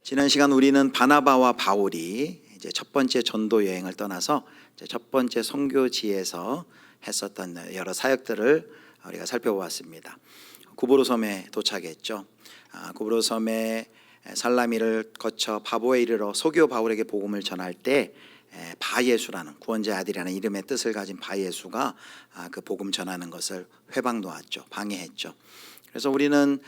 지난 시간 우리는 바나바와 바울이 이제 첫 번째 전도 여행을 떠나서 이제 첫 번째 선교지에서 했었던 여러 사역들을 우리가 살펴보았습니다. 구브로 섬에 도착했죠. 구브로 섬에 살라미를 거쳐 바보에 이르러 소교 바울에게 복음을 전할 때 바예수라는 구원자의 아들이라는 이름의 뜻을 가진 바예수가 그 복음 전하는 것을 회방 놓았죠. 방해했죠. 그래서 우리는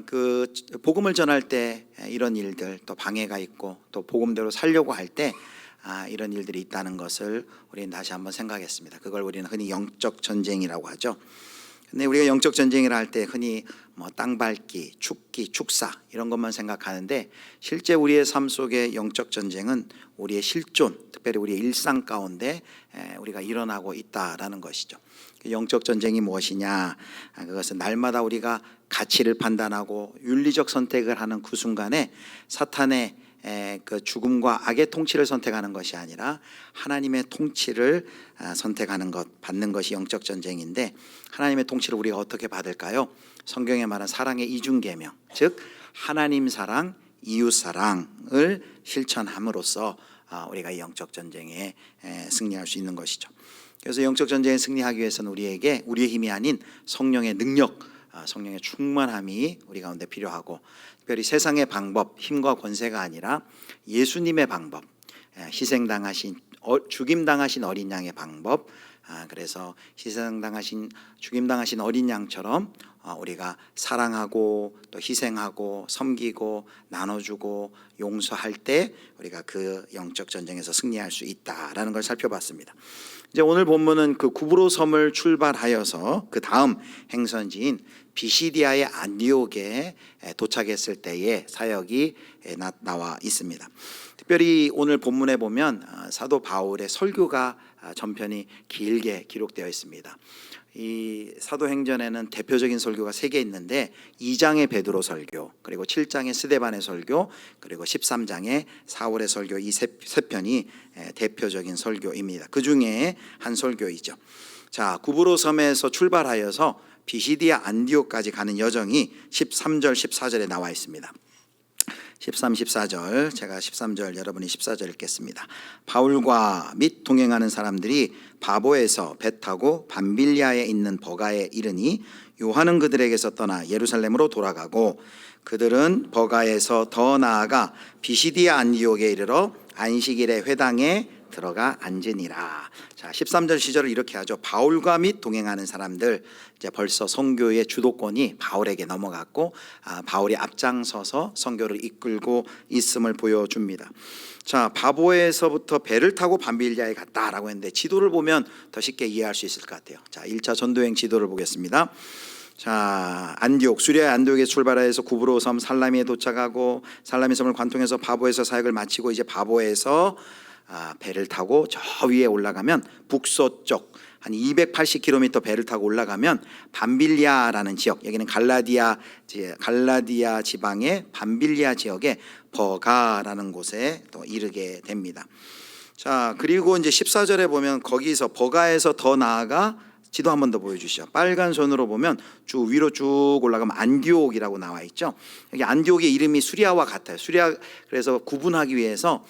그 복음을 전할 때 이런 일들, 또 방해가 있고 또 복음대로 살려고 할 때 이런 일들이 있다는 것을 우리는 다시 한번 생각했습니다. 그걸 우리는 흔히 영적 전쟁이라고 하죠. 근데 우리가 영적 전쟁이라 할 때 흔히 뭐 땅밟기, 죽기, 축사 이런 것만 생각하는데 실제 우리의 삶 속의 영적 전쟁은 우리의 실존, 특별히 우리의 일상 가운데 우리가 일어나고 있다라는 것이죠. 영적 전쟁이 무엇이냐? 그것은 날마다 우리가 가치를 판단하고 윤리적 선택을 하는 그 순간에 사탄의 그 죽음과 악의 통치를 선택하는 것이 아니라 하나님의 통치를 선택하는 것, 받는 것이 영적 전쟁인데, 하나님의 통치를 우리가 어떻게 받을까요? 성경에 말한 사랑의 이중계명, 즉 하나님 사랑, 이웃 사랑을 실천함으로써 우리가 영적 전쟁에 승리할 수 있는 것이죠. 그래서 영적 전쟁에 승리하기 위해서는 우리에게 우리의 힘이 아닌 성령의 능력, 성령의 충만함이 우리 가운데 필요하고, 특별히 세상의 방법, 힘과 권세가 아니라 예수님의 방법, 희생당하신 죽임당하신 어린 양의 방법, 그래서 희생당하신 죽임당하신 어린 양처럼 우리가 사랑하고 또 희생하고 섬기고 나눠주고 용서할 때 우리가 그 영적 전쟁에서 승리할 수 있다라는 걸 살펴봤습니다. 이제 오늘 본문은 그 구브로 섬을 출발하여서 그 다음 행선지인 비시디아의 안디옥에 도착했을 때의 사역이 나와 있습니다. 특별히 오늘 본문에 보면 사도 바울의 설교가 전편이 길게 기록되어 있습니다. 이 사도행전에는 대표적인 설교가 3개 있는데 2장의 베드로 설교, 그리고 7장의 스데반의 설교, 그리고 13장의 사울의 설교, 이 세 편이 대표적인 설교입니다. 그 중에 한 설교이죠. 자, 구브로 섬에서 출발하여서 비시디아 안디옥까지 가는 여정이 13절 14절에 나와 있습니다. 13, 14절, 제가 13절, 여러분이 14절 읽겠습니다. 바울과 및 동행하는 사람들이 바보에서 배 타고 밤빌리아에 있는 버가에 이르니 요한은 그들에게서 떠나 예루살렘으로 돌아가고, 그들은 버가에서 더 나아가 비시디아 안디옥에 이르러 안식일에 회당에 들어가 앉으니라. 자, 13절 시절을 이렇게 하죠. 바울과 및 동행하는 사람들, 이제 벌써 선교의 주도권이 바울에게 넘어갔고 바울이 앞장서서 선교를 이끌고 있음을 보여줍니다. 자, 바보에서부터 배를 타고 밤빌리아에 갔다라고 했는데 지도를 보면 더 쉽게 이해할 수 있을 것 같아요. 자, 1차 전도여행 지도를 보겠습니다. 자, 안디옥, 수리아 안디옥에 출발해서 구브로 섬 살라미에 도착하고 살라미 섬을 관통해서 바보에서 사역을 마치고 이제 바보에서 배를 타고 저 위에 올라가면 북서쪽 한 280km 배를 타고 올라가면 밤빌리아라는 지역, 여기는 갈라디아 지방의 밤빌리아 지역의 버가라는 곳에 또 이르게 됩니다. 자, 그리고 이제 14절에 보면 거기서 버가에서 더 나아가, 지도 한 번 더 보여주시죠. 빨간 선으로 보면 쭉 위로 쭉 올라가면 안디옥이라고 나와 있죠. 여기 안디옥의 이름이 수리아와 같아요. 수리아, 그래서 구분하기 위해서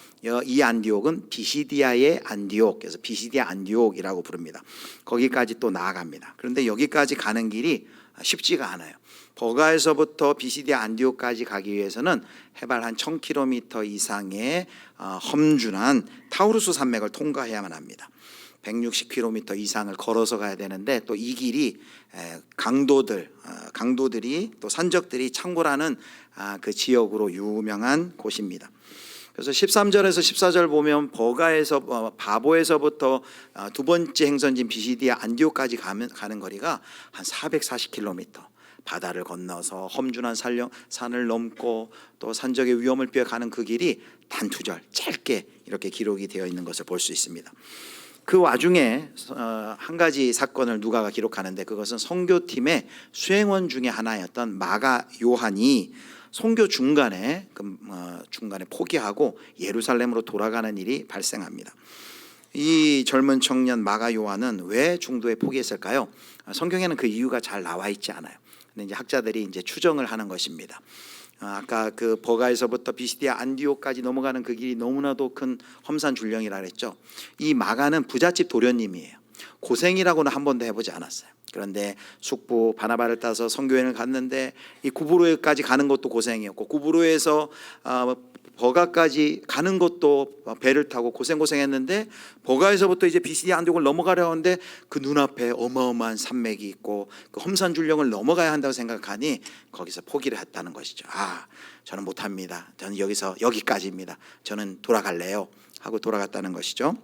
이 안디옥은 비시디아의 안디옥, 그래서 비시디아 안디옥이라고 부릅니다. 거기까지 또 나아갑니다. 그런데 여기까지 가는 길이 쉽지가 않아요. 버가에서부터 비시디아 안디옥까지 가기 위해서는 해발 한 1000km 이상의 험준한 타우루스 산맥을 통과해야만 합니다. 160km 이상을 걸어서 가야 되는데, 또 이 길이 강도들이 또 산적들이 창궐하는 그 지역으로 유명한 곳입니다. 그래서 13절에서 14절 보면 버가에서 바보에서부터 두 번째 행선지인 비시디아 안디옥까지 가는 거리가 한 440km, 바다를 건너서 험준한 산을 넘고 또 산적의 위험을 피해 가는 그 길이 단투절 짧게 이렇게 기록이 되어 있는 것을 볼 수 있습니다. 그 와중에 한 가지 사건을 누가가 기록하는데, 그것은 선교팀의 수행원 중에 하나였던 마가 요한이 선교 중간에 포기하고 예루살렘으로 돌아가는 일이 발생합니다. 이 젊은 청년 마가 요한은 왜 중도에 포기했을까요? 성경에는 그 이유가 잘 나와 있지 않아요. 근데 이제 학자들이 이제 추정을 하는 것입니다. 아까 그 버가에서부터 비시디아 안디옥까지 넘어가는 그 길이 너무나도 큰 험산 줄령이라 그랬죠. 이 마가는 부잣집 도련님이에요. 고생이라고는 한 번도 해보지 않았어요. 그런데 숙부 바나바를 따서 선교여행을 갔는데 이 구브로에까지 가는 것도 고생이었고, 구브로에서 버가까지 가는 것도 배를 타고 고생했는데, 버가에서부터 이제 비시디아 안디옥을 넘어가려 하는데 그 눈앞에 어마어마한 산맥이 있고 그 험산 줄령을 넘어가야 한다고 생각하니 거기서 포기를 했다는 것이죠. 저는 못합니다. 저는 여기까지입니다. 저는 돌아갈래요 하고 돌아갔다는 것이죠.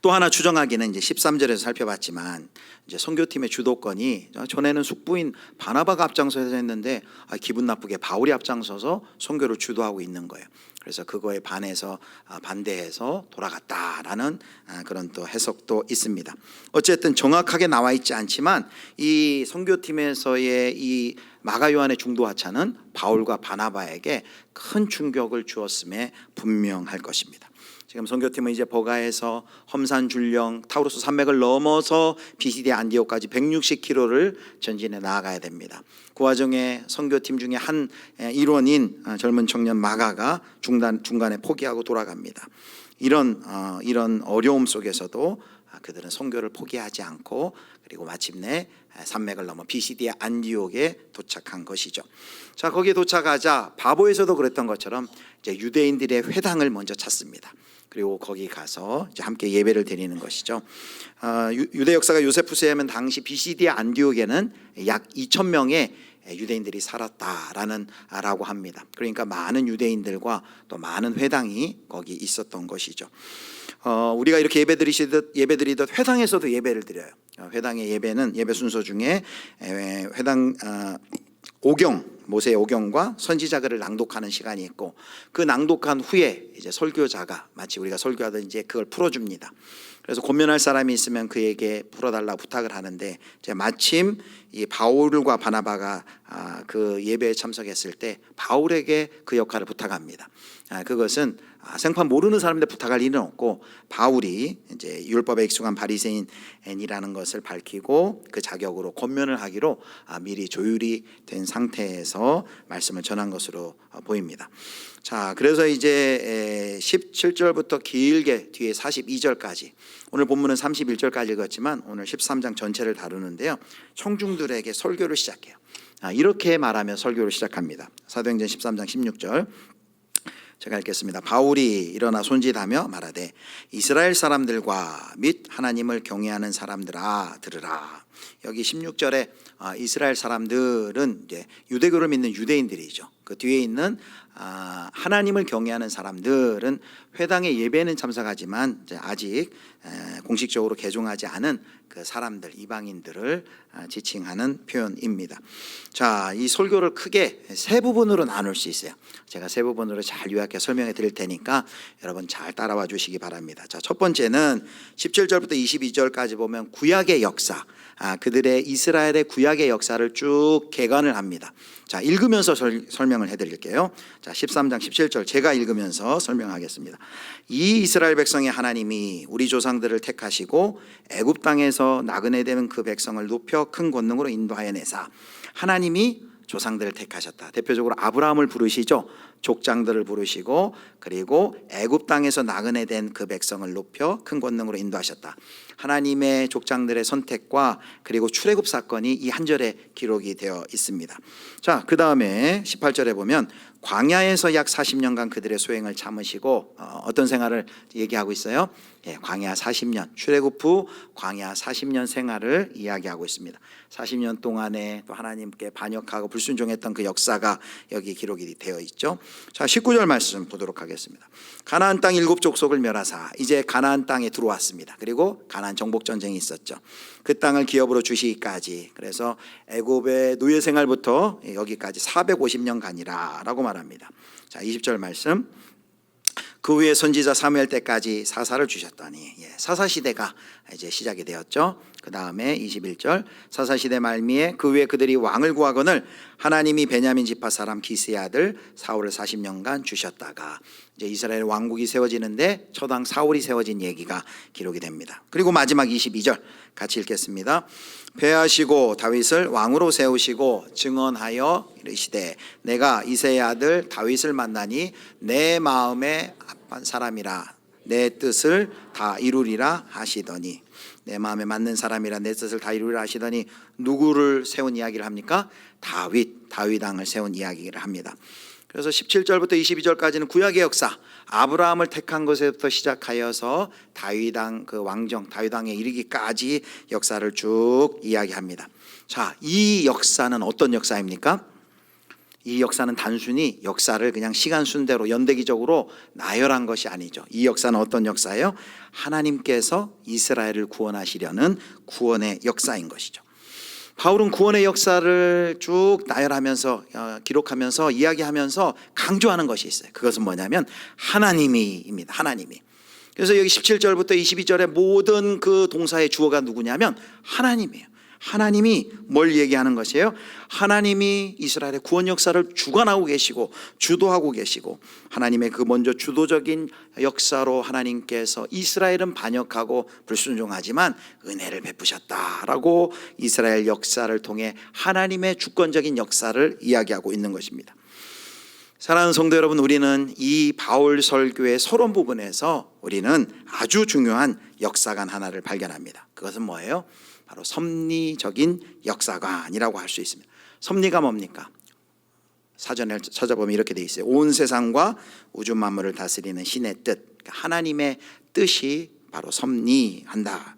또 하나 추정하기는 이제 13절에서 살펴봤지만, 이제 선교팀의 주도권이 전에는 숙부인 바나바가 앞장서서 했는데 기분 나쁘게 바울이 앞장서서 선교를 주도하고 있는 거예요. 그래서 그거에 반대해서 돌아갔다라는 그런 또 해석도 있습니다. 어쨌든 정확하게 나와 있지 않지만 이 선교팀에서의 이 마가 요한의 중도 하차는 바울과 바나바에게 큰 충격을 주었음에 분명할 것입니다. 지금 선교팀은 이제 버가에서 험산 줄령 타우로스 산맥을 넘어서 비시디아 안디옥까지 160km를 전진해 나아가야 됩니다. 그 와중에 선교팀 중에 한 일원인 젊은 청년 마가가 중간에 포기하고 돌아갑니다. 이런 어려움 속에서도 그들은 선교를 포기하지 않고 그리고 마침내 산맥을 넘어 비시디아 안디옥에 도착한 것이죠. 자, 거기에 도착하자 바보에서도 그랬던 것처럼 이제 유대인들의 회당을 먼저 찾습니다. 그리고 거기 가서 이제 함께 예배를 드리는 것이죠. 유대 역사가 요세푸스에 하면 당시 비시디아 안디옥에는 약 2,000명의 유대인들이 살았다라고 합니다. 그러니까 많은 유대인들과 또 많은 회당이 거기 있었던 것이죠. 우리가 이렇게 예배드리듯 회당에서도 예배를 드려요. 회당의 예배는 예배 순서 중에 회당 오경, 모세의 오경과 선지자글을 낭독하는 시간이 있고, 그 낭독한 후에 이제 설교자가 마치 우리가 설교하듯 이제 그걸 풀어줍니다. 그래서 권면할 사람이 있으면 그에게 풀어달라고 부탁을 하는데, 이제 마침 이 바울과 바나바가 그 예배에 참석했을 때 바울에게 그 역할을 부탁합니다. 그것은 생판 모르는 사람인데 부탁할 일은 없고, 바울이 이제 율법에 익숙한 바리새인이라는 것을 밝히고 그 자격으로 권면을 하기로 미리 조율이 된 상태에서 말씀을 전한 것으로 보입니다. 자, 그래서 이제 17절부터 길게 뒤에 42절까지, 오늘 본문은 31절까지 읽었지만 오늘 13장 전체를 다루는데요, 청중들에게 설교를 시작해요. 이렇게 말하며 설교를 시작합니다. 사도행전 13장 16절 제가 읽겠습니다. 바울이 일어나 손짓하며 말하되 이스라엘 사람들과 및 하나님을 경외하는 사람들아 들으라. 여기 16절에 이스라엘 사람들은 이제 유대교를 믿는 유대인들이죠. 그 뒤에 있는 하나님을 경외하는 사람들은 회당의 예배는 참석하지만 이제 아직 공식적으로 개종하지 않은 그 사람들, 이방인들을 지칭하는 표현입니다. 자, 이 설교를 크게 세 부분으로 나눌 수 있어요. 제가 세 부분으로 잘 요약해 설명해 드릴 테니까 여러분 잘 따라와 주시기 바랍니다. 자, 첫 번째는 17절부터 22절까지 보면 구약의 역사, 그들의 이스라엘의 구약의 역사를 쭉 개관을 합니다. 자, 읽으면서 설명을 해드릴게요. 자, 13장 17절 제가 읽으면서 설명하겠습니다. 이 이스라엘 백성의 하나님이 우리 조상들을 택하시고 애굽 땅에서 나그네 되는 그 백성을 높여 큰 권능으로 인도하여 내사. 하나님이 조상들을 택하셨다. 대표적으로 아브라함을 부르시죠. 족장들을 부르시고 그리고 애굽 땅에서 나그네 된 그 백성을 높여 큰 권능으로 인도하셨다. 하나님의 족장들의 선택과 그리고 출애굽 사건이 이 한 절에 기록이 되어 있습니다. 자, 그 다음에 18절에 보면 광야에서 약 40년간 그들의 소행을 참으시고 어떤 생활을 얘기하고 있어요? 광야 40년, 출애굽 후 광야 40년 생활을 이야기하고 있습니다. 40년 동안에 또 하나님께 반역하고 불순종했던 그 역사가 여기 기록이 되어 있죠. 자, 19절 말씀 보도록 하겠습니다. 가나안 땅 7족속을 멸하사 이제 가나안 땅에 들어왔습니다. 그리고 가나안 정복 전쟁이 있었죠. 그 땅을 기업으로 주시기까지, 그래서 애굽의 노예 생활부터 여기까지 450년간이라고 말합니다. 자, 20절 말씀. 그 후에 선지자 사무엘 때까지 사사를 주셨더니, 사사시대가 이제 시작이 되었죠. 그 다음에 21절 사사시대 말미에 그 후에 그들이 왕을 구하거늘 하나님이 베냐민 지파 사람 기스의 아들 사울을 40년간 주셨다가 이제 이스라엘 왕국이 세워지는데 초당 사울이 세워진 얘기가 기록이 됩니다. 그리고 마지막 22절 같이 읽겠습니다. 패하시고 다윗을 왕으로 세우시고 증언하여 이르시되 내가 이새의 아들 다윗을 만나니 내 마음에 합한 사람이라 내 뜻을 다 이루리라 하시더니, 내 마음에 맞는 사람이라 내 뜻을 다 이루리라 하시더니 누구를 세운 이야기를 합니까? 다윗 왕을 세운 이야기를 합니다. 그래서 17절부터 22절까지는 구약의 역사, 아브라함을 택한 것에부터 시작하여서 다윗왕 그 왕정 다윗왕에 이르기까지 역사를 쭉 이야기합니다. 자, 이 역사는 어떤 역사입니까? 이 역사는 단순히 역사를 그냥 시간 순대로 연대기적으로 나열한 것이 아니죠. 이 역사는 어떤 역사예요? 하나님께서 이스라엘을 구원하시려는 구원의 역사인 것이죠. 바울은 구원의 역사를 쭉 나열하면서 기록하면서 이야기하면서 강조하는 것이 있어요. 그것은 뭐냐면 하나님이입니다. 하나님이. 그래서 여기 17절부터 22절의 모든 그 동사의 주어가 누구냐면 하나님이에요. 하나님이 뭘 얘기하는 것이에요? 하나님이 이스라엘의 구원 역사를 주관하고 계시고 주도하고 계시고, 하나님의 그 먼저 주도적인 역사로 하나님께서 이스라엘은 반역하고 불순종하지만 은혜를 베푸셨다라고 이스라엘 역사를 통해 하나님의 주권적인 역사를 이야기하고 있는 것입니다. 사랑하는 성도 여러분, 우리는 이 바울 설교의 서론 부분에서 우리는 아주 중요한 역사관 하나를 발견합니다. 그것은 뭐예요? 바로 섭리적인 역사관이라고 할 수 있습니다. 섭리가 뭡니까? 사전에 찾아보면 이렇게 되어 있어요. 온 세상과 우주 만물을 다스리는 신의 뜻, 하나님의 뜻이 바로 섭리한다라는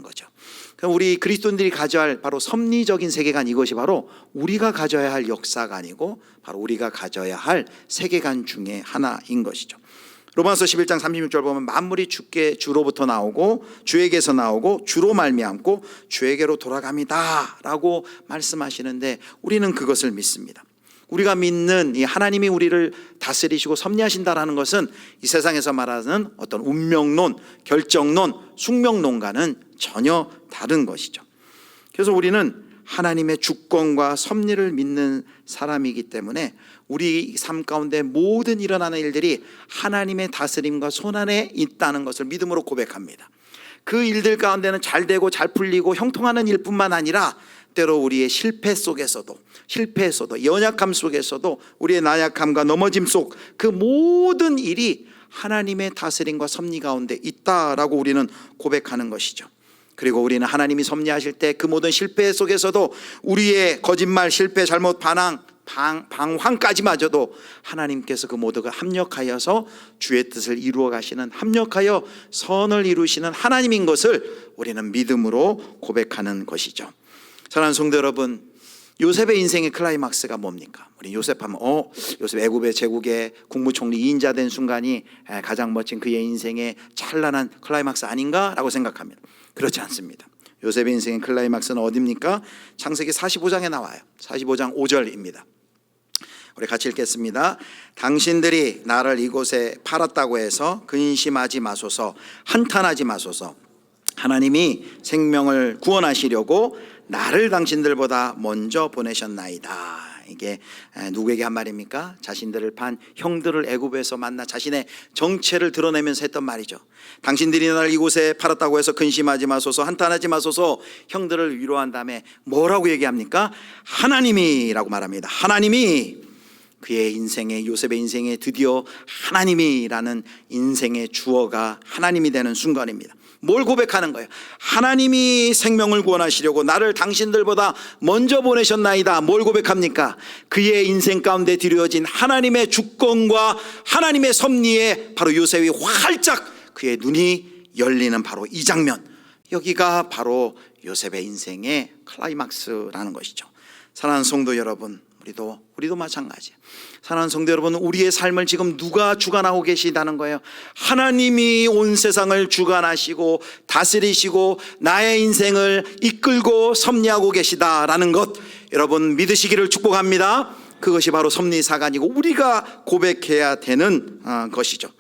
거죠. 그럼 우리 그리스도인들이 가져야 할 바로 섭리적인 세계관, 이것이 바로 우리가 가져야 할 역사관이고 바로 우리가 가져야 할 세계관 중에 하나인 것이죠. 로마서 11장 36절 보면 만물이 주로부터 나오고 주에게서 나오고 주로 말미암고 주에게로 돌아갑니다 라고 말씀하시는데, 우리는 그것을 믿습니다. 우리가 믿는 이 하나님이 우리를 다스리시고 섭리하신다라는 것은 이 세상에서 말하는 어떤 운명론, 결정론, 숙명론과는 전혀 다른 것이죠. 그래서 우리는 하나님의 주권과 섭리를 믿는 사람이기 때문에 우리 삶 가운데 모든 일어나는 일들이 하나님의 다스림과 손안에 있다는 것을 믿음으로 고백합니다. 그 일들 가운데는 잘 되고 잘 풀리고 형통하는 일뿐만 아니라 때로 우리의 실패에서도 연약함 속에서도 우리의 나약함과 넘어짐 속 그 모든 일이 하나님의 다스림과 섭리 가운데 있다라고 우리는 고백하는 것이죠. 그리고 우리는 하나님이 섭리하실 때 그 모든 실패 속에서도 우리의 거짓말, 실패, 잘못, 방황까지마저도 하나님께서 그 모두가 합력하여서 주의 뜻을 이루어 가시는, 합력하여 선을 이루시는 하나님인 것을 우리는 믿음으로 고백하는 것이죠. 사랑하는 성도 여러분, 요셉의 인생의 클라이막스가 뭡니까? 우리 요셉 하면 요셉 애굽의 제국의 국무총리 2인자 된 순간이 가장 멋진 그의 인생의 찬란한 클라이막스 아닌가라고 생각합니다. 그렇지 않습니다. 요셉의 인생의 클라이막스는 어디입니까? 창세기 45장에 나와요. 45장 5절입니다. 우리 같이 읽겠습니다. 당신들이 나를 이곳에 팔았다고 해서 근심하지 마소서, 한탄하지 마소서. 하나님이 생명을 구원하시려고 나를 당신들보다 먼저 보내셨나이다. 이게 누구에게 한 말입니까? 자신들을 판 형들을 애굽에서 만나 자신의 정체를 드러내면서 했던 말이죠. 당신들이 나를 이곳에 팔았다고 해서 근심하지 마소서, 한탄하지 마소서. 형들을 위로한 다음에 뭐라고 얘기합니까? 하나님이라고 말합니다. 하나님이 그의 인생에, 요셉의 인생에 드디어 하나님이라는 인생의 주어가 하나님이 되는 순간입니다. 뭘 고백하는 거예요? 하나님이 생명을 구원하시려고 나를 당신들보다 먼저 보내셨나이다. 뭘 고백합니까? 그의 인생 가운데 드려진 하나님의 주권과 하나님의 섭리에 바로 요셉이 활짝 그의 눈이 열리는 바로 이 장면, 여기가 바로 요셉의 인생의 클라이막스라는 것이죠. 사랑하는 성도 여러분, 우리도 마찬가지예요. 사랑하는 성도 여러분, 우리의 삶을 지금 누가 주관하고 계시다는 거예요? 하나님이 온 세상을 주관하시고 다스리시고 나의 인생을 이끌고 섭리하고 계시다라는 것, 여러분 믿으시기를 축복합니다. 그것이 바로 섭리사관이고 우리가 고백해야 되는 것이죠.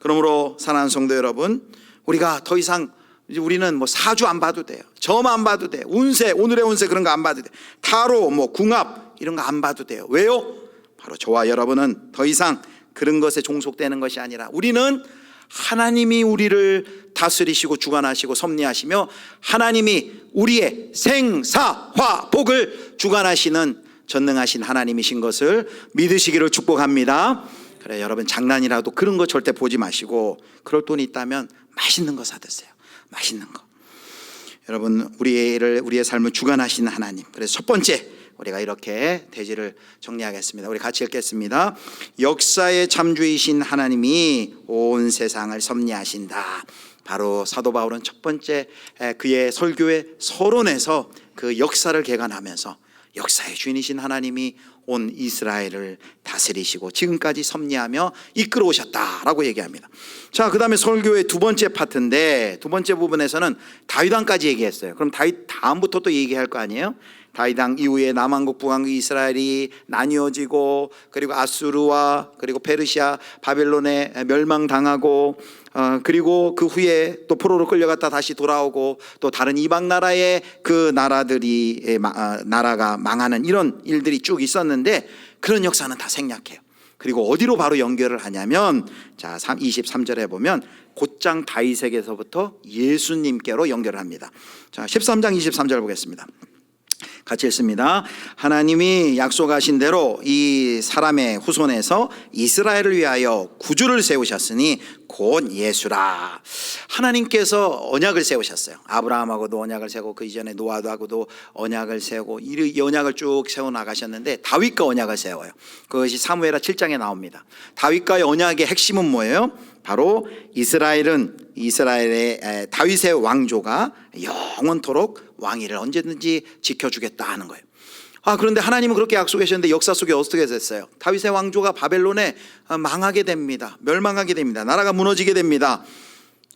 그러므로 사랑하는 성도 여러분, 우리가 더 이상 우리는 사주 안 봐도 돼요. 점 안 봐도 돼요. 운세, 오늘의 운세 그런 거 안 봐도 돼요. 타로, 궁합 이런 거 안 봐도 돼요. 왜요? 바로 저와 여러분은 더 이상 그런 것에 종속되는 것이 아니라 우리는 하나님이 우리를 다스리시고 주관하시고 섭리하시며 하나님이 우리의 생사화 복을 주관하시는 전능하신 하나님이신 것을 믿으시기를 축복합니다. 그래, 여러분 장난이라도 그런 거 절대 보지 마시고, 그럴 돈이 있다면 맛있는 거 사드세요. 맛있는 거. 여러분, 우리의 삶을 주관하시는 하나님. 그래서 첫 번째, 우리가 이렇게 대지를 정리하겠습니다. 우리 같이 읽겠습니다. 역사의 참주이신 하나님이 온 세상을 섭리하신다. 바로 사도 바울은 첫 번째 그의 설교의 서론에서 그 역사를 개관하면서 역사의 주인이신 하나님이 온 이스라엘을 다스리시고 지금까지 섭리하며 이끌어 오셨다라고 얘기합니다. 자, 그 다음에 설교의 두 번째 파트인데, 두 번째 부분에서는 다윗 왕까지 얘기했어요. 그럼 다윗 다음부터 또 얘기할 거 아니에요? 다윗 왕 이후에 남왕국 북왕국 이스라엘이 나뉘어지고, 그리고 아수르와 그리고 페르시아 바벨론에 멸망당하고, 그리고 그 후에 또 포로로 끌려갔다 다시 돌아오고, 또 다른 이방 나라의 그 나라가 망하는 이런 일들이 쭉 있었는데, 그런 역사는 다 생략해요. 그리고 어디로 바로 연결을 하냐면, 자 23절에 보면 곧장 다윗에게서부터 예수님께로 연결을 합니다. 자 13장 23절 보겠습니다. 같이 읽습니다. 하나님이 약속하신 대로 이 사람의 후손에서 이스라엘을 위하여 구주를 세우셨으니 곧 예수라. 하나님께서 언약을 세우셨어요. 아브라함하고도 언약을 세우고 그 이전에 노아하고도 언약을 세우고 이 언약을 쭉 세워나가셨는데, 다윗과 언약을 세워요. 그것이 사무엘하 7장에 나옵니다. 다윗과의 언약의 핵심은 뭐예요? 바로 이스라엘의 다윗의 왕조가 영원토록 왕위를 언제든지 지켜주겠다 하는 거예요. 그런데 하나님은 그렇게 약속하셨는데 역사 속에 어떻게 됐어요? 다윗의 왕조가 바벨론에 망하게 됩니다. 멸망하게 됩니다. 나라가 무너지게 됩니다.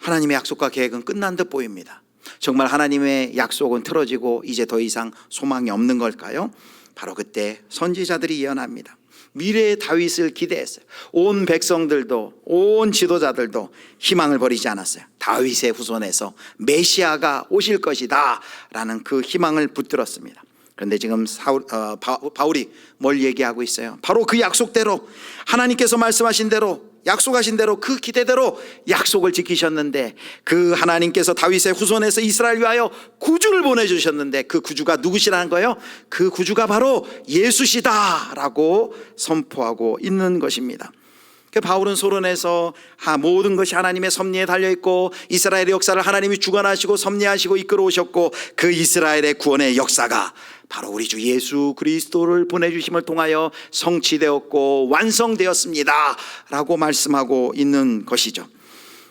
하나님의 약속과 계획은 끝난 듯 보입니다. 정말 하나님의 약속은 틀어지고 이제 더 이상 소망이 없는 걸까요? 바로 그때 선지자들이 예언합니다. 미래의 다윗을 기대했어요. 온 백성들도 온 지도자들도 희망을 버리지 않았어요. 다윗의 후손에서 메시아가 오실 것이다 라는 그 희망을 붙들었습니다. 그런데 지금 바울이 뭘 얘기하고 있어요? 바로 그 약속대로, 하나님께서 말씀하신 대로, 약속하신 대로, 그 기대대로 약속을 지키셨는데, 그 하나님께서 다윗의 후손에서 이스라엘 위하여 구주를 보내주셨는데, 그 구주가 누구시라는 거예요? 그 구주가 바로 예수시다 라고 선포하고 있는 것입니다. 바울은 서론에서 모든 것이 하나님의 섭리에 달려있고, 이스라엘의 역사를 하나님이 주관하시고 섭리하시고 이끌어 오셨고, 그 이스라엘의 구원의 역사가 바로 우리 주 예수 그리스도를 보내주심을 통하여 성취되었고 완성되었습니다 라고 말씀하고 있는 것이죠.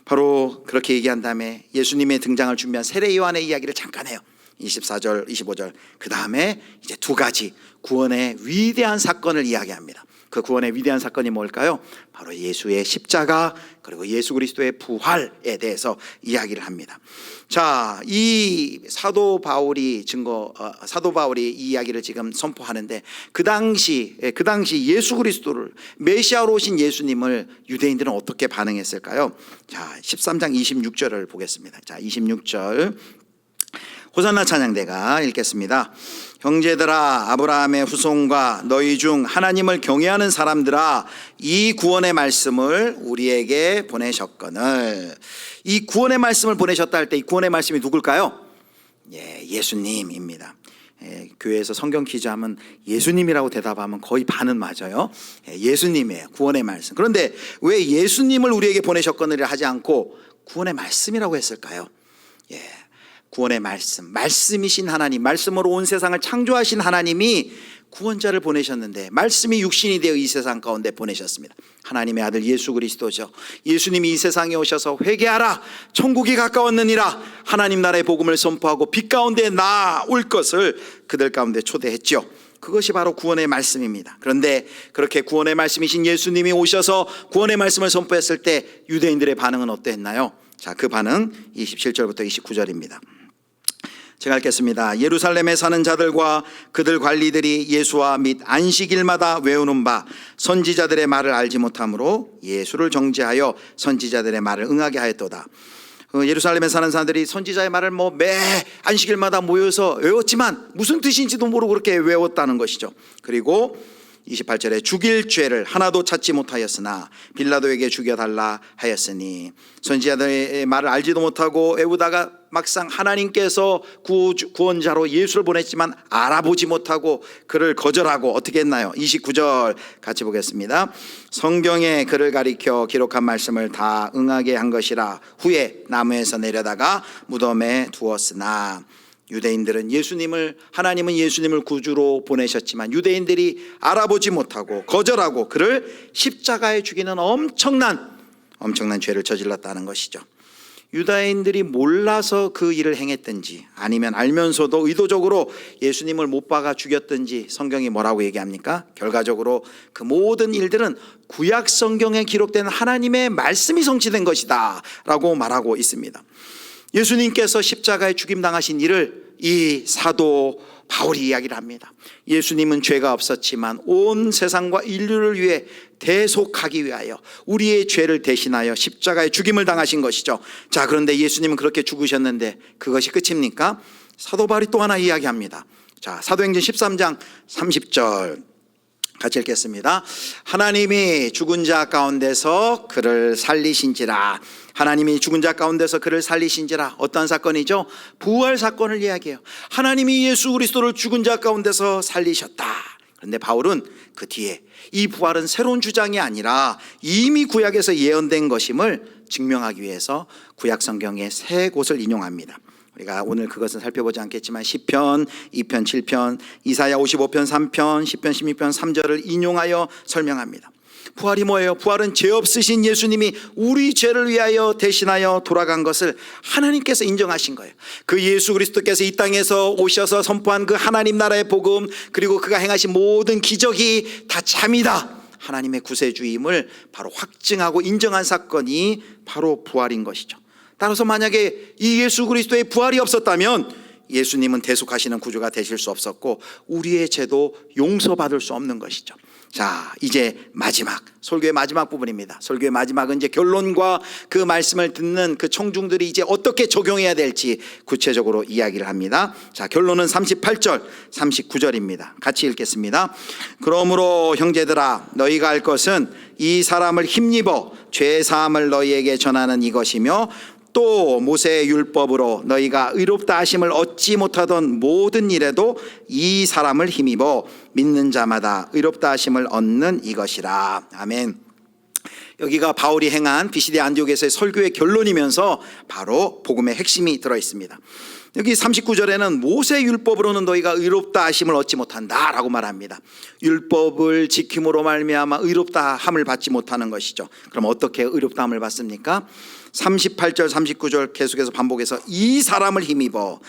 바로 그렇게 얘기한 다음에 예수님의 등장을 준비한 세례 요한의 이야기를 잠깐 해요. 24절 25절. 그 다음에 이제 두 가지 구원의 위대한 사건을 이야기합니다. 그 구원의 위대한 사건이 뭘까요? 바로 예수의 십자가, 그리고 예수 그리스도의 부활에 대해서 이야기를 합니다. 자, 이 사도 바울이 이 이야기를 지금 선포하는데, 그 당시 예수 그리스도를, 메시아로 오신 예수님을 유대인들은 어떻게 반응했을까요? 자, 13장 26절을 보겠습니다. 자, 26절 호산나 찬양대가 읽겠습니다. 형제들아, 아브라함의 후손과 너희 중 하나님을 경외하는 사람들아, 이 구원의 말씀을 우리에게 보내셨거늘. 이 구원의 말씀을 보내셨다 할 때 이 구원의 말씀이 누굴까요? 예수님입니다. 교회에서 성경 퀴즈 하면 예수님이라고 대답하면 거의 반은 맞아요. 예수님이에요, 구원의 말씀. 그런데 왜 예수님을 우리에게 보내셨거늘 하지 않고 구원의 말씀이라고 했을까요? 구원의 말씀이신 하나님, 말씀으로 온 세상을 창조하신 하나님이 구원자를 보내셨는데, 말씀이 육신이 되어 이 세상 가운데 보내셨습니다. 하나님의 아들 예수 그리스도죠. 예수님이 이 세상에 오셔서 회개하라, 천국이 가까웠느니라, 하나님 나라의 복음을 선포하고 빛 가운데 나올 것을 그들 가운데 초대했죠. 그것이 바로 구원의 말씀입니다. 그런데 그렇게 구원의 말씀이신 예수님이 오셔서 구원의 말씀을 선포했을 때 유대인들의 반응은 어땠나요? 자, 그 반응 27절부터 29절입니다. 제가 읽겠습니다. 예루살렘에 사는 자들과 그들 관리들이 예수와 및 안식일마다 외우는 바 선지자들의 말을 알지 못하므로 예수를 정죄하여 선지자들의 말을 응하게 하였도다. 예루살렘에 사는 사람들이 선지자의 말을 매 안식일마다 모여서 외웠지만 무슨 뜻인지도 모르고 그렇게 외웠다는 것이죠. 그리고 28절에 죽일 죄를 하나도 찾지 못하였으나 빌라도에게 죽여달라 하였으니, 선지자들의 말을 알지도 못하고 애우다가 막상 하나님께서 구원자로 예수를 보냈지만 알아보지 못하고 그를 거절하고 어떻게 했나요? 29절 같이 보겠습니다. 성경에 그를 가리켜 기록한 말씀을 다 응하게 한 것이라 후에 나무에서 내려다가 무덤에 두었으나. 유대인들은 하나님은 예수님을 구주로 보내셨지만 유대인들이 알아보지 못하고 거절하고 그를 십자가에 죽이는 엄청난 죄를 저질렀다는 것이죠. 유다인들이 몰라서 그 일을 행했든지 아니면 알면서도 의도적으로 예수님을 못 박아 죽였든지 성경이 뭐라고 얘기합니까? 결과적으로 그 모든 일들은 구약 성경에 기록된 하나님의 말씀이 성취된 것이다 라고 말하고 있습니다. 예수님께서 십자가에 죽임당하신 일을 이 사도 바울이 이야기를 합니다. 예수님은 죄가 없었지만 온 세상과 인류를 위해 대속하기 위하여 우리의 죄를 대신하여 십자가에 죽임을 당하신 것이죠. 자, 그런데 예수님은 그렇게 죽으셨는데 그것이 끝입니까? 사도 바울이 또 하나 이야기합니다. 자, 사도행전 13장 30절 같이 읽겠습니다. 하나님이 죽은 자 가운데서 그를 살리신지라. 하나님이 죽은 자 가운데서 그를 살리신지라. 어떤 사건이죠? 부활 사건을 이야기해요. 하나님이 예수 그리스도를 죽은 자 가운데서 살리셨다. 그런데 바울은 그 뒤에 이 부활은 새로운 주장이 아니라 이미 구약에서 예언된 것임을 증명하기 위해서 구약 성경의 세 곳을 인용합니다. 우리가 오늘 그것은 살펴보지 않겠지만 시편 2편 7편, 이사야 55편 3편, 시편 16편 3절을 인용하여 설명합니다. 부활이 뭐예요? 부활은 죄 없으신 예수님이 우리 죄를 위하여 대신하여 돌아간 것을 하나님께서 인정하신 거예요. 그 예수 그리스도께서 이 땅에서 오셔서 선포한 그 하나님 나라의 복음, 그리고 그가 행하신 모든 기적이 다 참이다, 하나님의 구세주임을 바로 확증하고 인정한 사건이 바로 부활인 것이죠. 따라서 만약에 이 예수 그리스도의 부활이 없었다면 예수님은 대속하시는 구주가 되실 수 없었고 우리의 죄도 용서받을 수 없는 것이죠. 자, 이제 설교의 마지막 부분입니다. 설교의 마지막은 이제 결론과 그 말씀을 듣는 그 청중들이 이제 어떻게 적용해야 될지 구체적으로 이야기를 합니다. 자, 결론은 38절 39절입니다 같이 읽겠습니다. 그러므로 형제들아, 너희가 할 것은 이 사람을 힘입어 죄사함을 너희에게 전하는 이것이며, 또 모세의 율법으로 너희가 의롭다 하심을 얻지 못하던 모든 일에도 이 사람을 힘입어 믿는 자마다 의롭다 하심을 얻는 이것이라. 아멘. 여기가 바울이 행한 비시디 안디옥에서의 설교의 결론이면서 바로 복음의 핵심이 들어있습니다. 여기 39절에는 모세 율법으로는 너희가 의롭다 하심을 얻지 못한다 라고 말합니다. 율법을 지킴으로 말미암아 의롭다 함을 받지 못하는 것이죠. 그럼 어떻게 의롭다 함을 받습니까? 38절 39절 계속해서 반복해서 이 사람을 힘입어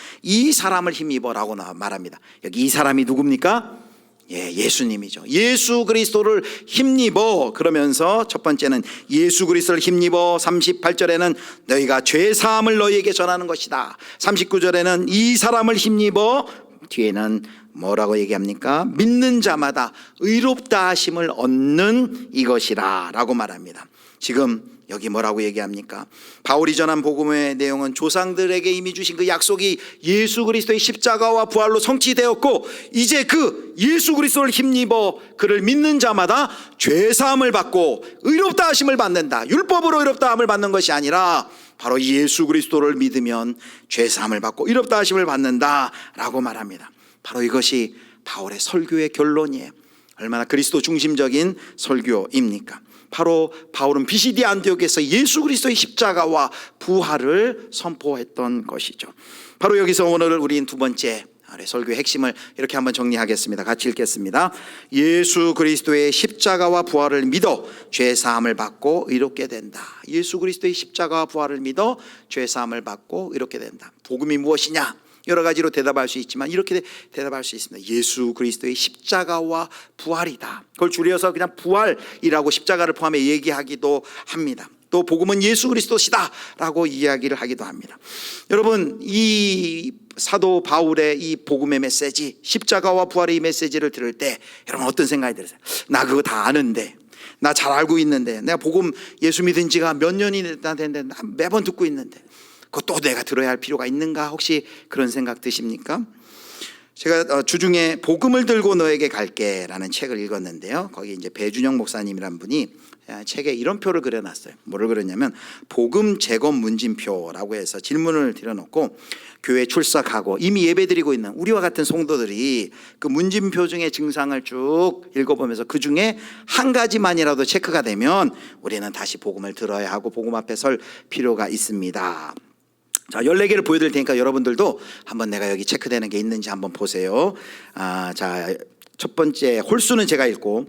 라고 말합니다. 여기 이 사람이 누굽니까? 예수님이죠. 예수 그리스도를 힘입어. 그러면서 첫 번째는 예수 그리스도를 힘입어 38절에는 너희가 죄사함을 너희에게 전하는 것이다. 39절에는 이 사람을 힘입어, 뒤에는 뭐라고 얘기합니까? 믿는 자마다 의롭다 하심을 얻는 이것이라 라고 말합니다. 지금 여기 뭐라고 얘기합니까? 바울이 전한 복음의 내용은 조상들에게 이미 주신 그 약속이 예수 그리스도의 십자가와 부활로 성취되었고, 이제 그 예수 그리스도를 힘입어 그를 믿는 자마다 죄사함을 받고 의롭다 하심을 받는다. 율법으로 의롭다 함을 받는 것이 아니라 바로 예수 그리스도를 믿으면 죄사함을 받고 의롭다 하심을 받는다 라고 말합니다. 바로 이것이 바울의 설교의 결론이에요. 얼마나 그리스도 중심적인 설교입니까? 바로 바울은 비시디 안디옥에서 예수 그리스도의 십자가와 부활을 선포했던 것이죠. 바로 여기서 오늘 우리는 두 번째 설교의 핵심을 이렇게 한번 정리하겠습니다. 같이 읽겠습니다. 예수 그리스도의 십자가와 부활을 믿어 죄사함을 받고 의롭게 된다. 예수 그리스도의 십자가와 부활을 믿어 죄사함을 받고 의롭게 된다. 복음이 무엇이냐? 여러 가지로 대답할 수 있지만 이렇게 대답할 수 있습니다. 예수 그리스도의 십자가와 부활이다. 그걸 줄여서 그냥 부활이라고 십자가를 포함해 얘기하기도 합니다. 또 복음은 예수 그리스도시다 라고 이야기를 하기도 합니다. 여러분, 이 사도 바울의 이 복음의 메시지, 십자가와 부활의 이 메시지를 들을 때 여러분 어떤 생각이 들으세요? 나 그거 다 아는데, 나 잘 알고 있는데, 내가 복음 예수 믿은 지가 몇 년이 됐는데 매번 듣고 있는데 그것도 내가 들어야 할 필요가 있는가? 혹시 그런 생각 드십니까? 제가 주중에 복음을 들고 너에게 갈게라는 책을 읽었는데요. 거기 이제 배준영 목사님이란 분이 책에 이런 표를 그려놨어요. 뭐를 그렸냐면 복음 재검 문진표라고 해서 질문을 드려놓고 교회 출석하고 이미 예배드리고 있는 우리와 같은 성도들이 그 문진표 중에 증상을 쭉 읽어보면서 그 중에 한 가지만이라도 체크가 되면 우리는 다시 복음을 들어야 하고 복음 앞에 설 필요가 있습니다. 자, 14개를 보여드릴 테니까 여러분들도 한번 내가 여기 체크되는 게 있는지 한번 보세요. 자, 첫 번째 홀수는 제가 읽고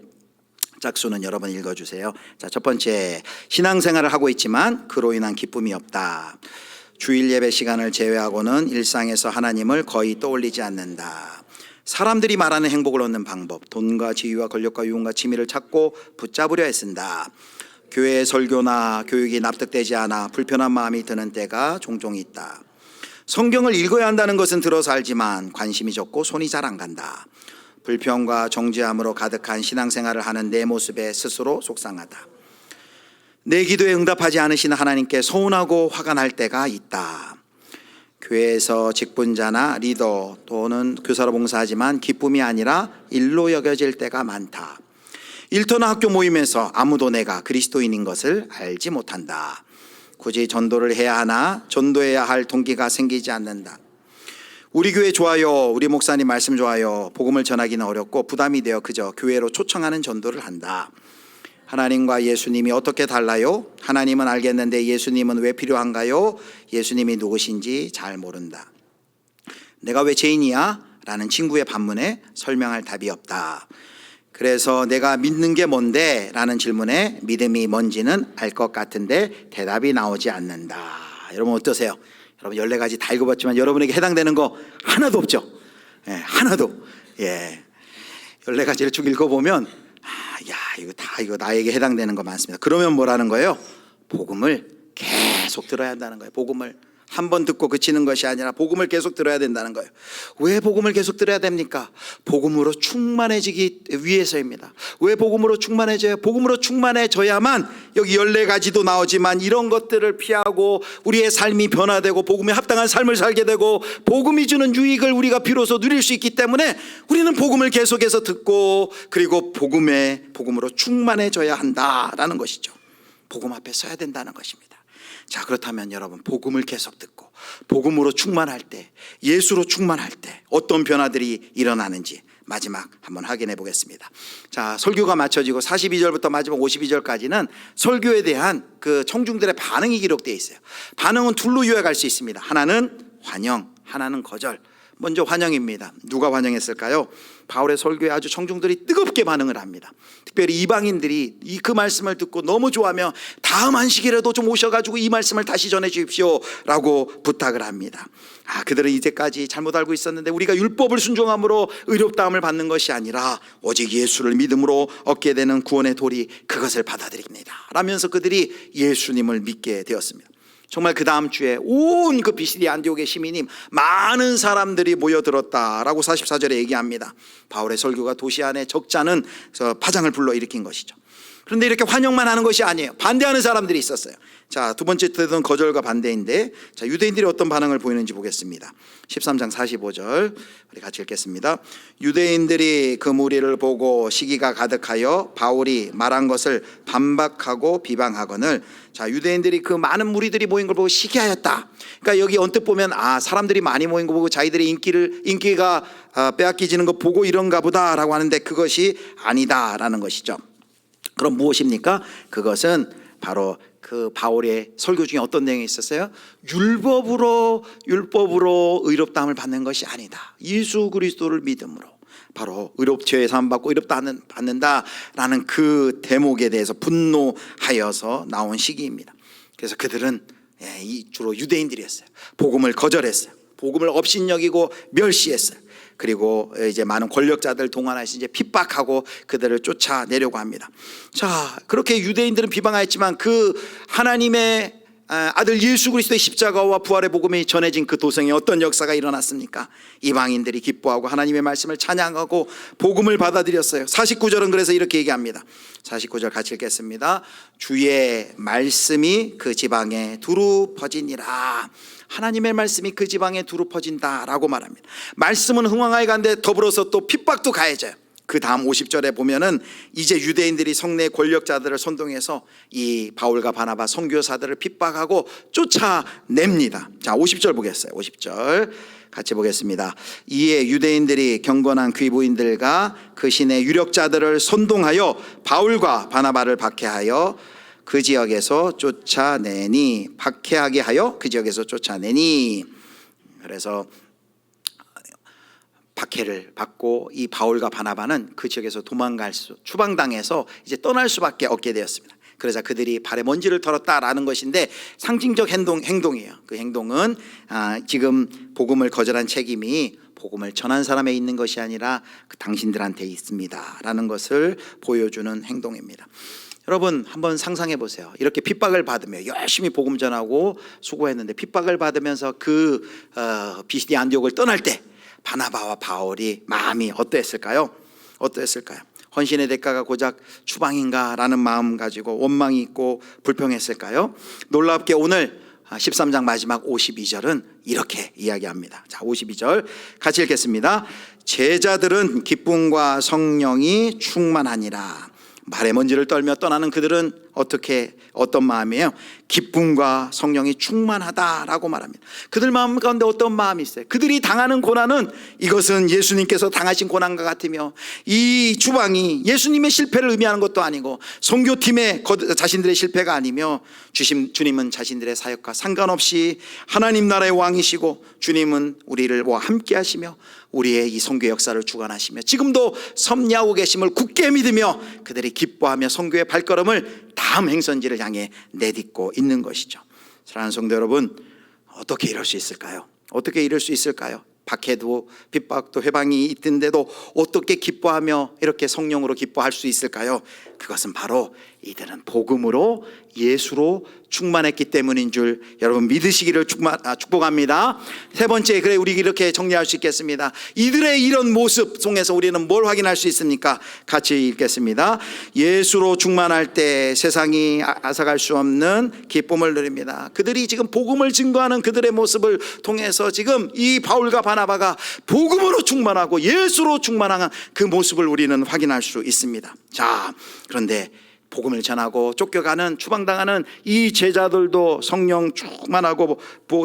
짝수는 여러분 읽어주세요. 자, 첫 번째, 신앙생활을 하고 있지만 그로 인한 기쁨이 없다. 주일 예배 시간을 제외하고는 일상에서 하나님을 거의 떠올리지 않는다. 사람들이 말하는 행복을 얻는 방법, 돈과 지위와 권력과 유흥과 취미를 찾고 붙잡으려 애쓴다. 교회의 설교나 교육이 납득되지 않아 불편한 마음이 드는 때가 종종 있다. 성경을 읽어야 한다는 것은 들어서 알지만 관심이 적고 손이 잘 안 간다. 불평과 정죄함으로 가득한 신앙생활을 하는 내 모습에 스스로 속상하다. 내 기도에 응답하지 않으시는 하나님께 서운하고 화가 날 때가 있다. 교회에서 직분자나 리더 또는 교사로 봉사하지만 기쁨이 아니라 일로 여겨질 때가 많다. 일터나 학교 모임에서 아무도 내가 그리스도인인 것을 알지 못한다. 굳이 전도를 해야 하나 전도해야 할 동기가 생기지 않는다. 우리 교회 좋아요, 우리 목사님 말씀 좋아요, 복음을 전하기는 어렵고 부담이 되어 그저 교회로 초청하는 전도를 한다. 하나님과 예수님이 어떻게 달라요? 하나님은 알겠는데 예수님은 왜 필요한가요? 예수님이 누구신지 잘 모른다. 내가 왜 죄인이야? 라는 친구의 반문에 설명할 답이 없다. 그래서 내가 믿는 게 뭔데? 라는 질문에 믿음이 뭔지는 알 것 같은데 대답이 나오지 않는다. 여러분 어떠세요? 여러분 14가지 다 읽어봤지만 여러분에게 해당되는 거 하나도 없죠? 예, 하나도. 예. 14가지를 쭉 읽어보면 이거 나에게 해당되는 거 많습니다. 그러면 뭐라는 거예요? 복음을 계속 들어야 한다는 거예요. 복음을 한 번 듣고 그치는 것이 아니라 복음을 계속 들어야 된다는 거예요. 왜 복음을 계속 들어야 됩니까? 복음으로 충만해지기 위해서입니다. 왜 복음으로 충만해져요? 복음으로 충만해져야만 여기 14가지도 나오지만 이런 것들을 피하고 우리의 삶이 변화되고 복음에 합당한 삶을 살게 되고 복음이 주는 유익을 우리가 비로소 누릴 수 있기 때문에 우리는 복음을 계속해서 듣고 그리고 복음으로 충만해져야 한다라는 것이죠. 복음 앞에 서야 된다는 것입니다. 자, 그렇다면 여러분 복음을 계속 듣고 복음으로 충만할 때, 예수로 충만할 때 어떤 변화들이 일어나는지 마지막 한번 확인해 보겠습니다. 자, 설교가 마쳐지고 42절부터 마지막 52절까지는 설교에 대한 그 청중들의 반응이 기록되어 있어요. 반응은 둘로 요약할 수 있습니다. 하나는 환영, 하나는 거절. 먼저 환영입니다. 누가 환영했을까요? 바울의 설교에 아주 청중들이 뜨겁게 반응을 합니다. 특별히 이방인들이 그 말씀을 듣고 너무 좋아하며 다음 안식일에도 좀 오셔가지고 이 말씀을 다시 전해 주십시오 라고 부탁을 합니다. 그들은 이제까지 잘못 알고 있었는데 우리가 율법을 순종함으로 의롭다함을 받는 것이 아니라 오직 예수를 믿음으로 얻게 되는 구원의 도리, 그것을 받아들입니다 라면서 그들이 예수님을 믿게 되었습니다. 정말 그 다음 주에 온 그 비시디 안디옥의 시민이 많은 사람들이 모여들었다라고 44절에 얘기합니다. 바울의 설교가 도시 안에 적잖은 파장을 불러일으킨 것이죠. 그런데 이렇게 환영만 하는 것이 아니에요. 반대하는 사람들이 있었어요. 자, 두 번째 뜻은 거절과 반대인데, 자, 유대인들이 어떤 반응을 보이는지 보겠습니다. 13장 45절 우리 같이 읽겠습니다. 유대인들이 그 무리를 보고 시기가 가득하여 바울이 말한 것을 반박하고 비방하거늘. 자, 유대인들이 그 많은 무리들이 모인 걸 보고 시기하였다. 그러니까 여기 언뜻 보면 사람들이 많이 모인 거 보고 자기들의 인기가 빼앗기지는 거 보고 이런가 보다라고 하는데 그것이 아니다라는 것이죠. 그럼 무엇입니까? 그것은 바로 그 바울의 설교 중에 어떤 내용이 있었어요? 율법으로 의롭다함을 받는 것이 아니다. 예수 그리스도를 믿음으로 바로 죄의 사함 받고 의롭다 받는다라는 그 대목에 대해서 분노하여서 나온 시기입니다. 그래서 그들은 주로 유대인들이었어요. 복음을 거절했어요. 복음을 업신여기고 멸시했어요. 그리고 이제 많은 권력자들 동원해서 이제 핍박하고 그들을 쫓아내려고 합니다. 자, 그렇게 유대인들은 비방하였지만 그 하나님의 아들 예수 그리스도의 십자가와 부활의 복음이 전해진 그 도성에 어떤 역사가 일어났습니까? 이방인들이 기뻐하고 하나님의 말씀을 찬양하고 복음을 받아들였어요. 49절은 그래서 이렇게 얘기합니다. 49절 같이 읽겠습니다. 주의 말씀이 그 지방에 두루 퍼지니라. 하나님의 말씀이 그 지방에 두루 퍼진다라고 말합니다. 말씀은 흥왕하게 가는데 더불어서 또 핍박도 가해져요. 그 다음 50절에 보면은 이제 유대인들이 성내 권력자들을 선동해서 이 바울과 바나바 선교사들을 핍박하고 쫓아냅니다. 자, 50절 보겠어요. 50절 같이 보겠습니다. 이에 유대인들이 경건한 귀부인들과 그 신의 유력자들을 선동하여 바울과 바나바를 박해하여 그 지역에서 쫓아내니, 박해하게 하여 그 지역에서 쫓아내니. 그래서 박해를 받고 이 바울과 바나바는 그 지역에서 추방당해서 이제 떠날 수밖에 없게 되었습니다. 그러자 그들이 발에 먼지를 털었다라는 것인데 상징적 행동이에요. 그 행동은 지금 복음을 거절한 책임이 복음을 전한 사람에 있는 것이 아니라 그 당신들한테 있습니다 라는 것을 보여주는 행동입니다. 여러분 한번 상상해 보세요. 이렇게 핍박을 받으며 열심히 복음 전하고 수고했는데 핍박을 받으면서 그 비시디 안디옥을 떠날 때 바나바와 바울이 마음이 어떠했을까요? 헌신의 대가가 고작 추방인가 라는 마음 가지고 원망이 있고 불평했을까요? 놀랍게 오늘 13장 마지막 52절은 이렇게 이야기합니다. 자, 52절 같이 읽겠습니다. 제자들은 기쁨과 성령이 충만하니라. 발에 먼지를 떨며 떠나는 그들은 어떤 마음이에요? 기쁨과 성령이 충만하다라고 말합니다. 그들 마음 가운데 어떤 마음이 있어요? 그들이 당하는 고난은 이것은 예수님께서 당하신 고난과 같으며 이 추방이 예수님의 실패를 의미하는 것도 아니고 선교팀의 자신들의 실패가 아니며 주님은 자신들의 사역과 상관없이 하나님 나라의 왕이시고 주님은 우리를 함께 하시며 우리의 이 선교 역사를 주관하시며 지금도 섭리하고 계심을 굳게 믿으며 그들이 기뻐하며 선교의 발걸음을 다음 행선지를 향해 내딛고 있는 것이죠. 사랑하는 성도 여러분, 어떻게 이럴 수 있을까요? 어떻게 이럴 수 있을까요? 박해도 핍박도 회방이 있던데도 어떻게 기뻐하며 이렇게 성령으로 기뻐할 수 있을까요? 그것은 바로 이들은 복음으로 예수로 충만했기 때문인 줄 여러분 믿으시기를 축복합니다. 세 번째, 그래 우리 이렇게 정리할 수 있겠습니다. 이들의 이런 모습 속에서 우리는 뭘 확인할 수 있습니까? 같이 읽겠습니다. 예수로 충만할 때 세상이 앗아갈 수 없는 기쁨을 누립니다. 그들이 지금 복음을 증거하는 그들의 모습을 통해서 지금 이 바울과 바나바가 복음으로 충만하고 예수로 충만한 그 모습을 우리는 확인할 수 있습니다. 자, 그런데 복음을 전하고 쫓겨가는 추방당하는 이 제자들도 성령 충만하고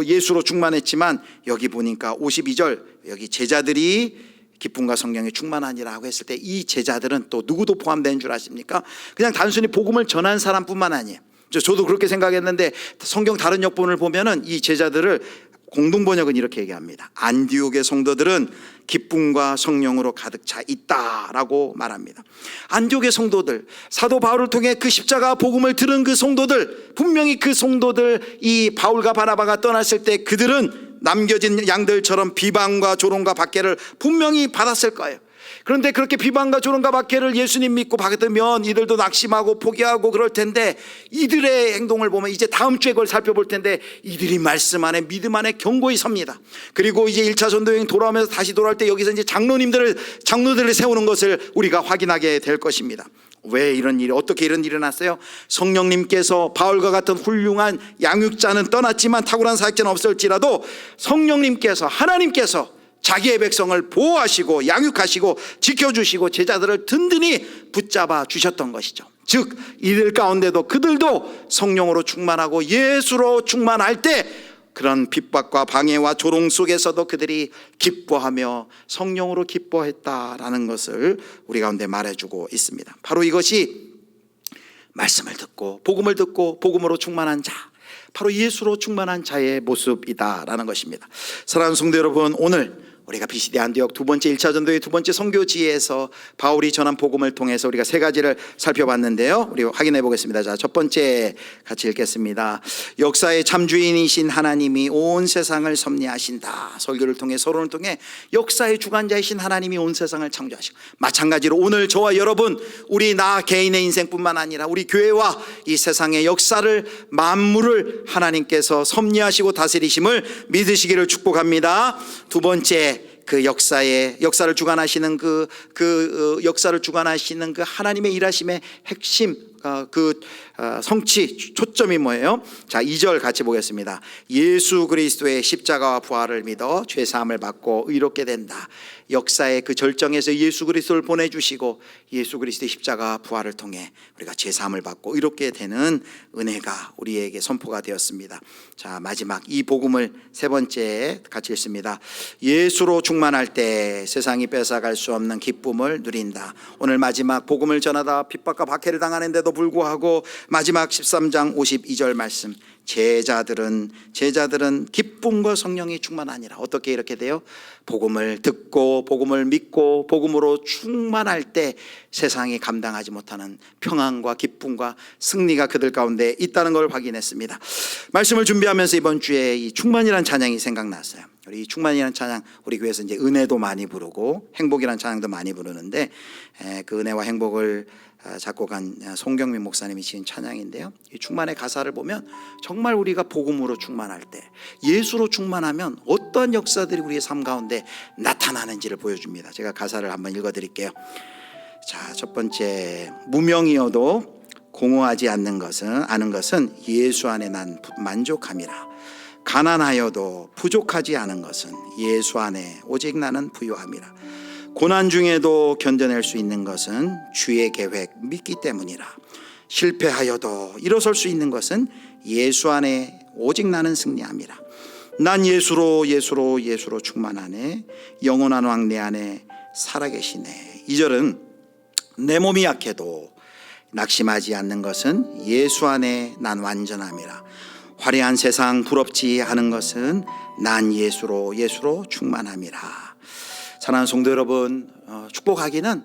예수로 충만했지만 여기 보니까 52절 여기 제자들이 기쁨과 성령이 충만하니라고 했을 때 이 제자들은 또 누구도 포함된 줄 아십니까? 그냥 단순히 복음을 전한 사람뿐만 아니에요. 저도 그렇게 생각했는데 성경 다른 역본을 보면은 이 제자들을 공동번역은 이렇게 얘기합니다. 안디옥의 성도들은 기쁨과 성령으로 가득 차 있다라고 말합니다. 안디옥의 성도들, 사도 바울을 통해 그 십자가 복음을 들은 그 성도들, 분명히 그 성도들 이 바울과 바나바가 떠났을 때 그들은 남겨진 양들처럼 비방과 조롱과 박해를 분명히 받았을 거예요. 그런데 그렇게 비방과 조롱과 박해를 예수님 믿고 받으면 이들도 낙심하고 포기하고 그럴 텐데 이들의 행동을 보면 이제 다음 주에 그걸 살펴볼 텐데 이들이 말씀 안에 믿음 안에 견고히 섭니다. 그리고 이제 1차 전도여행 돌아오면서 다시 돌아올 때 여기서 이제 장로들을 세우는 것을 우리가 확인하게 될 것입니다. 왜 이런 일이 어떻게 이런 일이 일어났어요? 성령님께서 바울과 같은 훌륭한 양육자는 떠났지만 탁월한 사역자는 없을지라도 성령님께서 하나님께서 자기의 백성을 보호하시고 양육하시고 지켜주시고 제자들을 든든히 붙잡아 주셨던 것이죠. 즉 이들 가운데도 그들도 성령으로 충만하고 예수로 충만할 때 그런 핍박과 방해와 조롱 속에서도 그들이 기뻐하며 성령으로 기뻐했다라는 것을 우리 가운데 말해주고 있습니다. 바로 이것이 말씀을 듣고 복음을 듣고 복음으로 충만한 자, 바로 예수로 충만한 자의 모습이다라는 것입니다. 사랑하는 성도 여러분, 오늘 우리가 비시디 안디옥 두 번째 1차 전도의 두 번째 선교지에서 바울이 전한 복음을 통해서 우리가 세 가지를 살펴봤는데요. 우리 확인해 보겠습니다. 자, 첫 번째 같이 읽겠습니다. 역사의 참주인이신 하나님이 온 세상을 섭리하신다. 설교를 통해 서론을 통해 역사의 주관자이신 하나님이 온 세상을 창조하시고, 마찬가지로 오늘 저와 여러분, 우리 나 개인의 인생뿐만 아니라 우리 교회와 이 세상의 역사를, 만물을 하나님께서 섭리하시고 다스리심을 믿으시기를 축복합니다. 두 번째, 그 역사를 주관하시는 역사를 주관하시는 그 하나님의 일하심의 핵심, 성취, 초점이 뭐예요? 자, 2절 같이 보겠습니다. 예수 그리스도의 십자가와 부활을 믿어 죄사함을 받고 의롭게 된다. 역사의 그 절정에서 예수 그리스도를 보내주시고 예수 그리스도의 십자가와 부활을 통해 우리가 죄사함을 받고 의롭게 되는 은혜가 우리에게 선포가 되었습니다. 자, 마지막 이 복음을 세 번째 같이 읽습니다. 예수로 충만할 때 세상이 뺏어갈 수 없는 기쁨을 누린다. 오늘 마지막 복음을 전하다 핍박과 박해를 당하는데도 불구하고 마지막 13장 52절 말씀, 제자들은 기쁨과 성령이 충만하니라. 어떻게 이렇게 돼요? 복음을 듣고 복음을 믿고 복음으로 충만할 때 세상이 감당하지 못하는 평안과 기쁨과 승리가 그들 가운데 있다는 걸 확인했습니다. 말씀을 준비하면서 이번 주에 이 충만이라는 찬양이 생각났어요. 우리 충만이라는 찬양, 우리 교회에서 이제 은혜도 많이 부르고 행복이라는 찬양도 많이 부르는데, 그 은혜와 행복을 작곡한 송경민 목사님이 지은 찬양인데요, 이 충만의 가사를 보면 정말 우리가 복음으로 충만할 때, 예수로 충만하면 어떠한 역사들이 우리의 삶 가운데 나타나는지를 보여줍니다. 제가 가사를 한번 읽어드릴게요. 자, 첫 번째, 무명이어도 공허하지 아는 것은 예수 안에 난 만족함이라. 가난하여도 부족하지 않은 것은 예수 안에 오직 나는 부유함이라. 고난 중에도 견뎌낼 수 있는 것은 주의 계획 믿기 때문이라. 실패하여도 일어설 수 있는 것은 예수 안에 오직 나는 승리함이라. 난 예수로 충만하네. 영원한 왕 내 안에 살아계시네. 2절은 내 몸이 약해도 낙심하지 않는 것은 예수 안에 난 완전함이라. 화려한 세상 부럽지 않은 것은 난 예수로 충만함이라. 사랑하는 성도 여러분, 축복하기는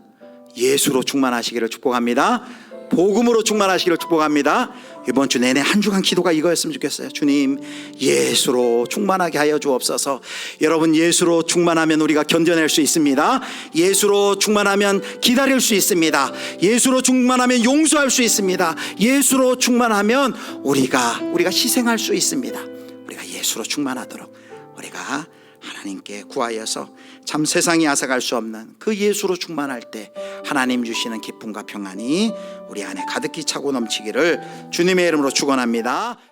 예수로 충만하시기를 축복합니다. 복음으로 충만하시기를 축복합니다. 이번 주 내내 한 주간 기도가 이거였으면 좋겠어요. 주님, 예수로 충만하게 하여 주옵소서. 여러분, 예수로 충만하면 우리가 견뎌낼 수 있습니다. 예수로 충만하면 기다릴 수 있습니다. 예수로 충만하면 용서할 수 있습니다. 예수로 충만하면 우리가 희생할 수 있습니다. 우리가 예수로 충만하도록 우리가 하나님께 구하여서 참 세상이 앗아갈 수 없는 그 예수로 충만할 때 하나님 주시는 기쁨과 평안이 우리 안에 가득히 차고 넘치기를 주님의 이름으로 축원합니다.